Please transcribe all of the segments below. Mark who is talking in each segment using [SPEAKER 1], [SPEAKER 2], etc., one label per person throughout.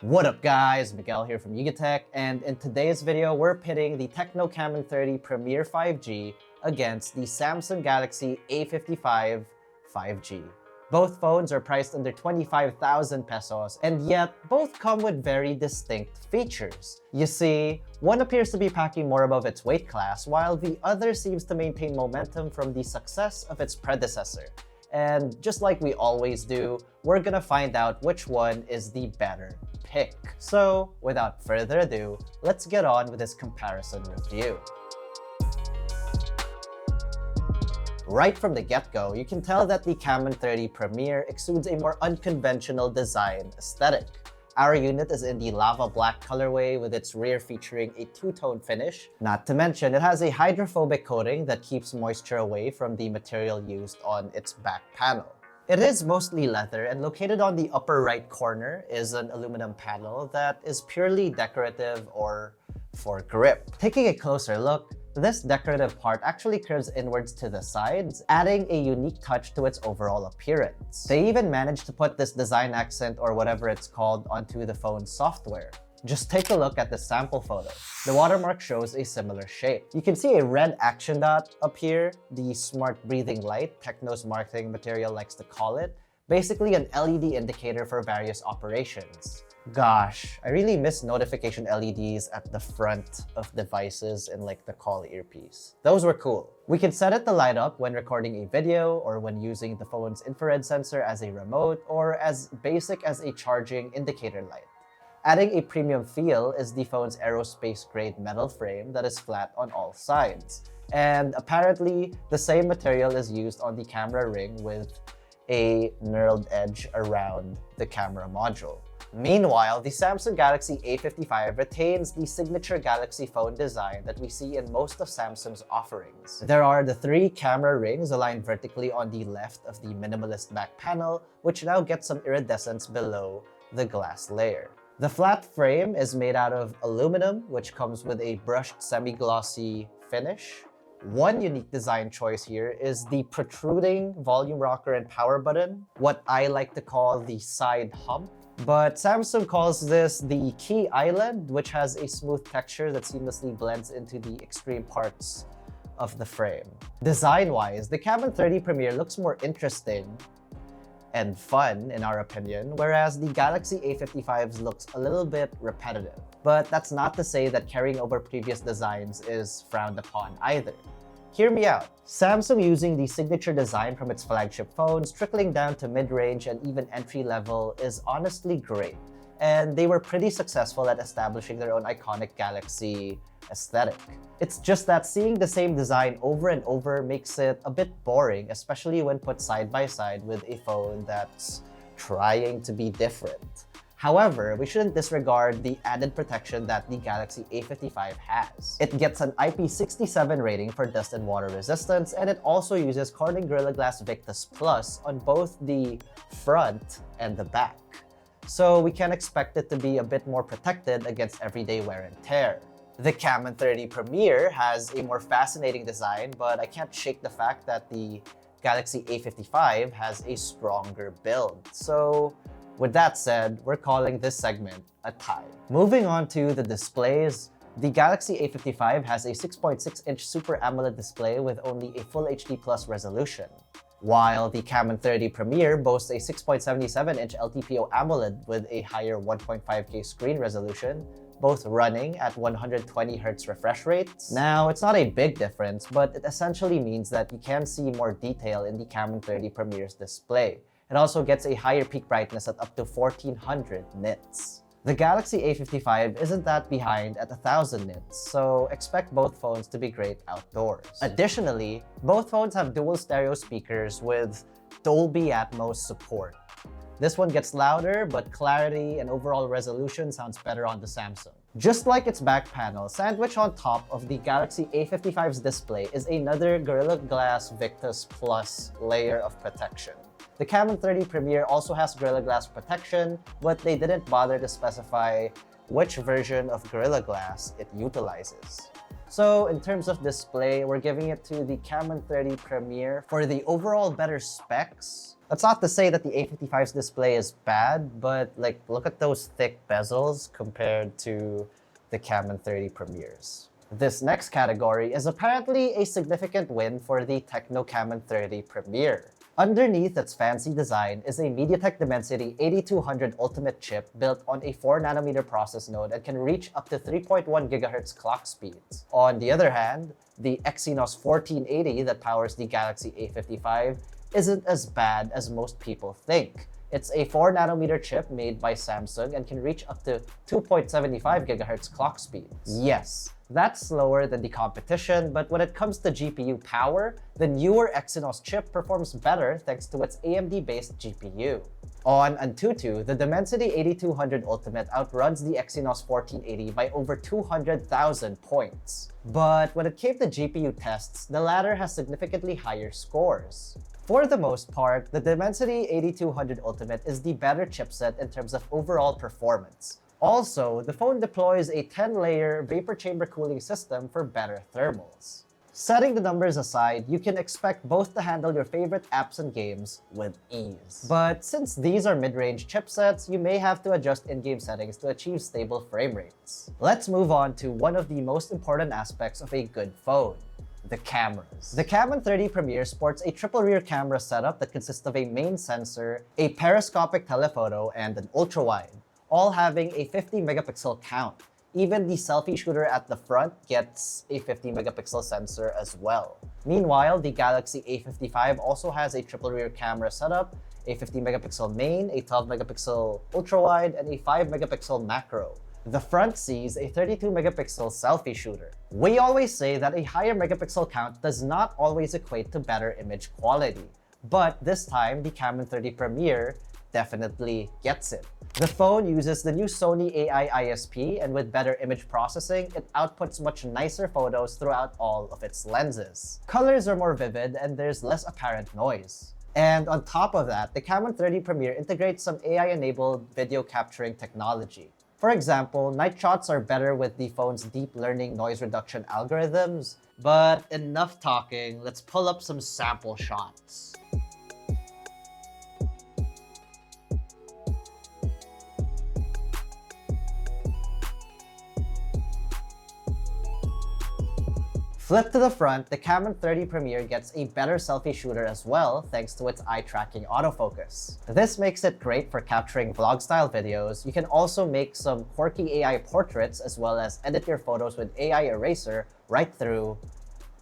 [SPEAKER 1] What up guys, Miguel here from Tech, and in today's video we're pitting the TECNO Camon 30 Premier 5G against the Samsung Galaxy A55 5G. Both phones are priced under 25,000 pesos, and yet both come with very distinct features. You see, one appears to be packing more above its weight class, while the other seems to maintain momentum from the success of its predecessor. And just like we always do, we're gonna find out which one is the better pick. So, without further ado, let's get on with this comparison review. Right from the get-go, you can tell that the Camon 30 Premier exudes a more unconventional design aesthetic. Our unit is in the lava black colorway with its rear featuring a two-tone finish. Not to mention, it has a hydrophobic coating that keeps moisture away from the material used on its back panel. It is mostly leather, and located on the upper right corner is an aluminum panel that is purely decorative or for grip. Taking a closer look, this decorative part actually curves inwards to the sides, adding a unique touch to its overall appearance. They even managed to put this design accent, or whatever it's called, onto the phone's software. Just take a look at the sample photo. The watermark shows a similar shape. You can see a red action dot up here, the smart breathing light, TECNO's marketing material likes to call it, basically an LED indicator for various operations. Gosh, I really miss notification LEDs at the front of devices in like the call earpiece. Those were cool. We can set it to light up when recording a video, or when using the phone's infrared sensor as a remote, or as basic as a charging indicator light. Adding a premium feel is the phone's aerospace-grade metal frame that is flat on all sides. And apparently, the same material is used on the camera ring with a knurled edge around the camera module. Meanwhile, the Samsung Galaxy A55 retains the signature Galaxy phone design that we see in most of Samsung's offerings. There are the three camera rings aligned vertically on the left of the minimalist back panel, which now gets some iridescence below the glass layer. The flat frame is made out of aluminum, which comes with a brushed semi-glossy finish. One unique design choice here is the protruding volume rocker and power button, what I like to call the side hump. But Samsung calls this the key island, which has a smooth texture that seamlessly blends into the extreme parts of the frame. Design-wise, the Camon 30 Premier looks more interesting and fun, in our opinion, whereas the Galaxy A55's looks a little bit repetitive. But that's not to say that carrying over previous designs is frowned upon either. Hear me out. Samsung using the signature design from its flagship phones, trickling down to mid-range and even entry-level, is honestly great. And they were pretty successful at establishing their own iconic Galaxy aesthetic. It's just that seeing the same design over and over makes it a bit boring, especially when put side by side with a phone that's trying to be different. However, we shouldn't disregard the added protection that the Galaxy A55 has. It gets an IP67 rating for dust and water resistance, and it also uses Corning Gorilla Glass Victus Plus on both the front and the back. So we can expect it to be a bit more protected against everyday wear and tear. The Camon 30 Premier has a more fascinating design, but I can't shake the fact that the Galaxy A55 has a stronger build. So with that said, we're calling this segment a tie. Moving on to the displays, the Galaxy A55 has a 6.6-inch Super AMOLED display with only a Full HD Plus resolution, while the Camon 30 Premier boasts a 6.77-inch LTPO AMOLED with a higher 1.5K screen resolution, both running at 120Hz refresh rates. Now, it's not a big difference, but it essentially means that you can see more detail in the Camon 30 Premier's display. It also gets a higher peak brightness at up to 1400 nits. The Galaxy A55 isn't that behind at 1000 nits, so expect both phones to be great outdoors. Additionally, both phones have dual stereo speakers with Dolby Atmos support. This one gets louder, but clarity and overall resolution sounds better on the Samsung. Just like its back panel, sandwiched on top of the Galaxy A55's display is another Gorilla Glass Victus Plus layer of protection. The Camon 30 Premier also has Gorilla Glass protection, but they didn't bother to specify which version of Gorilla Glass it utilizes. So in terms of display, we're giving it to the Camon 30 Premier for the overall better specs. That's not to say that the A55's display is bad, but like look at those thick bezels compared to the Camon 30 Premiers. This next category is apparently a significant win for the TECNO Camon 30 Premier. Underneath its fancy design is a MediaTek Dimensity 8200 Ultimate chip built on a 4nm process node and can reach up to 3.1 GHz clock speeds. On the other hand, the Exynos 1480 that powers the Galaxy A55 isn't as bad as most people think. It's a 4nm chip made by Samsung and can reach up to 2.75 GHz clock speeds. Yes, that's slower than the competition, but when it comes to GPU power, the newer Exynos chip performs better thanks to its AMD-based GPU. On Antutu, the Dimensity 8200 Ultimate outruns the Exynos 1480 by over 200,000 points. But when it came to GPU tests, the latter has significantly higher scores. For the most part, the Dimensity 8200 Ultimate is the better chipset in terms of overall performance. Also, the phone deploys a 10-layer vapor chamber cooling system for better thermals. Setting the numbers aside, you can expect both to handle your favorite apps and games with ease. But since these are mid-range chipsets, you may have to adjust in-game settings to achieve stable frame rates. Let's move on to one of the most important aspects of a good phone: the cameras. The Camon 30 Premier sports a triple rear camera setup that consists of a main sensor, a periscopic telephoto, and an ultra-wide, all having a 50 megapixel count. Even the selfie shooter at the front gets a 50 megapixel sensor as well. Meanwhile, the Galaxy A55 also has a triple rear camera setup, a 50 megapixel main, a 12 megapixel ultra-wide, and a 5 megapixel macro. The front sees a 32 megapixel selfie shooter. We always say that a higher megapixel count does not always equate to better image quality, but this time the Camon 30 Premier definitely gets it. The phone uses the new Sony AI ISP, and with better image processing, it outputs much nicer photos throughout all of its lenses. Colors are more vivid and there's less apparent noise. And on top of that, the Camon 30 Premier integrates some AI-enabled video capturing technology. For example, night shots are better with the phone's deep learning noise reduction algorithms. But enough talking, let's pull up some sample shots. Flip to the front, the Camon 30 Premier gets a better selfie shooter as well thanks to its eye-tracking autofocus. This makes it great for capturing vlog-style videos. You can also make some quirky AI portraits as well as edit your photos with AI eraser right through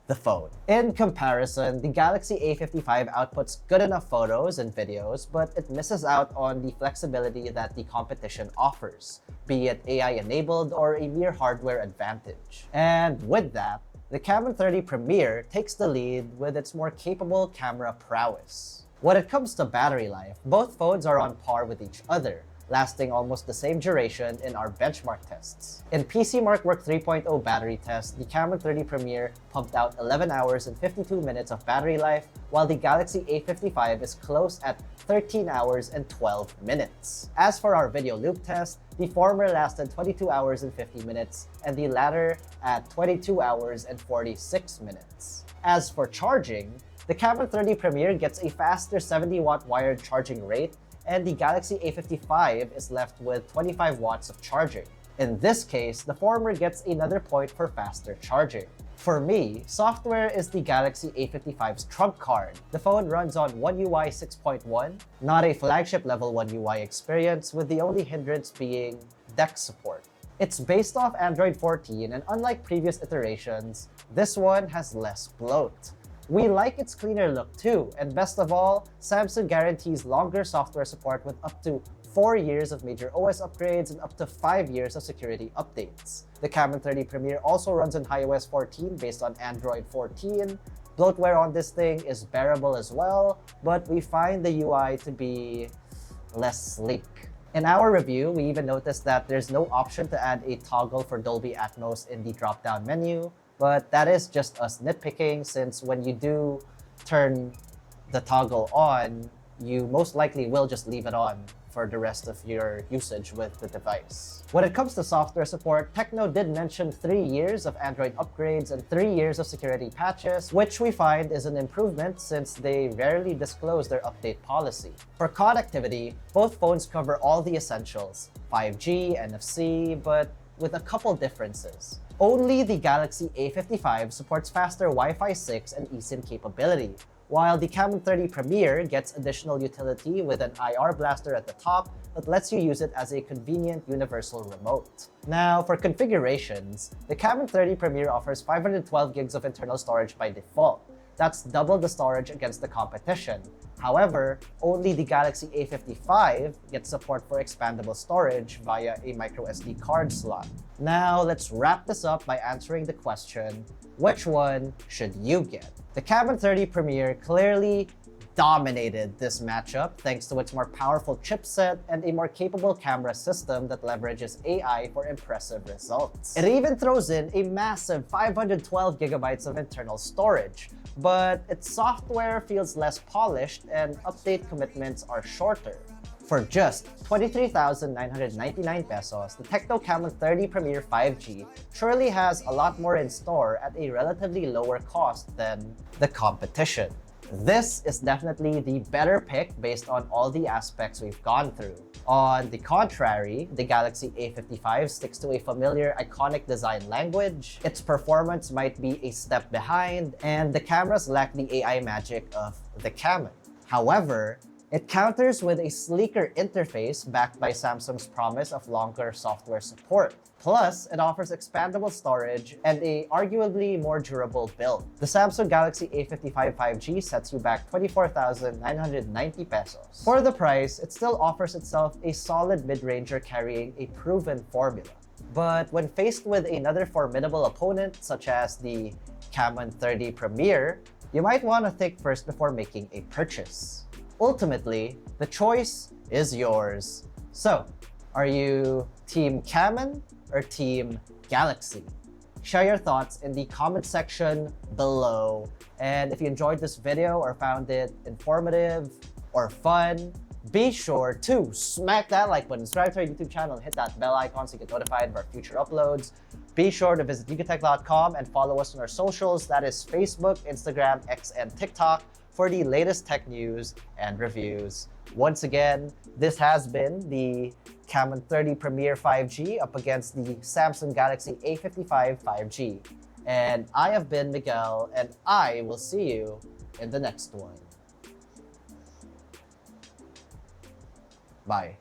[SPEAKER 1] the phone. In comparison, the Galaxy A55 outputs good enough photos and videos, but it misses out on the flexibility that the competition offers, be it AI-enabled or a mere hardware advantage. And with that, the Camon 30 Premier takes the lead with its more capable camera prowess. When it comes to battery life, both phones are on par with each other, lasting almost the same duration in our benchmark tests. In PC Mark Work 3.0 battery test, the Camon 30 Premier pumped out 11 hours and 52 minutes of battery life, while the Galaxy A55 is close at 13 hours and 12 minutes. As for our video loop test, the former lasted 22 hours and 50 minutes, and the latter at 22 hours and 46 minutes. As for charging, the Camon 30 Premier gets a faster 70-watt wired charging rate, and the Galaxy A55 is left with 25 watts of charging. In this case, the former gets another point for faster charging. For me, software is the Galaxy A55's trump card. The phone runs on One UI 6.1, not a flagship level One UI experience, with the only hindrance being DeX support. It's based off Android 14, and unlike previous iterations, this one has less bloat. We like its cleaner look too, and best of all, Samsung guarantees longer software support with up to 4 years of major OS upgrades and up to 5 years of security updates. The Camon 30 Premier also runs on iOS 14 based on Android 14. Bloatware on this thing is bearable as well, but we find the UI to be less sleek. In our review, we even noticed that there's no option to add a toggle for Dolby Atmos in the drop-down menu, but that is just us nitpicking, since when you do turn the toggle on, you most likely will just leave it on for the rest of your usage with the device. When it comes to software support, TECNO did mention 3 years of Android upgrades and 3 years of security patches, which we find is an improvement since they rarely disclose their update policy. For connectivity, both phones cover all the essentials, 5G, NFC, but with a couple differences. Only the Galaxy A55 supports faster Wi-Fi 6 and eSIM capability, while the Camon 30 Premier gets additional utility with an IR blaster at the top that lets you use it as a convenient universal remote. Now, for configurations, the Camon 30 Premier offers 512 gigs of internal storage by default. That's double the storage against the competition. However, only the Galaxy A55 gets support for expandable storage via a microSD card slot. Now, let's wrap this up by answering the question, which one should you get? The Camon 30 Premier clearly dominated this matchup thanks to its more powerful chipset and a more capable camera system that leverages AI for impressive results. It even throws in a massive 512 gigabytes of internal storage, but its software feels less polished and update commitments are shorter. For just 23,999 pesos, the TECNO Camon 30 Premier 5G surely has a lot more in store at a relatively lower cost than the competition. This is definitely the better pick based on all the aspects we've gone through. On the contrary, the Galaxy A55 sticks to a familiar, iconic design language, its performance might be a step behind, and the cameras lack the AI magic of the Camon. However, it counters with a sleeker interface backed by Samsung's promise of longer software support. Plus, it offers expandable storage and a arguably more durable build. The Samsung Galaxy A55 5G sets you back 24,990 pesos. For the price, it still offers itself a solid mid-ranger carrying a proven formula. But when faced with another formidable opponent such as the Camon 30 Premier, you might want to think first before making a purchase. Ultimately, the choice is yours. So, are you Team Camon or Team Galaxy? Share your thoughts in the comment section below. And if you enjoyed this video or found it informative or fun, be sure to smack that like button, subscribe to our YouTube channel, and hit that bell icon so you get notified of our future uploads. Be sure to visit ecotech.com and follow us on our socials, that is Facebook, Instagram, X, and TikTok, for the latest tech news and reviews. Once again, this has been the Camon 30 Premier 5G up against the Samsung Galaxy A55 5G. And I have been Miguel, and I will see you in the next one. Bye.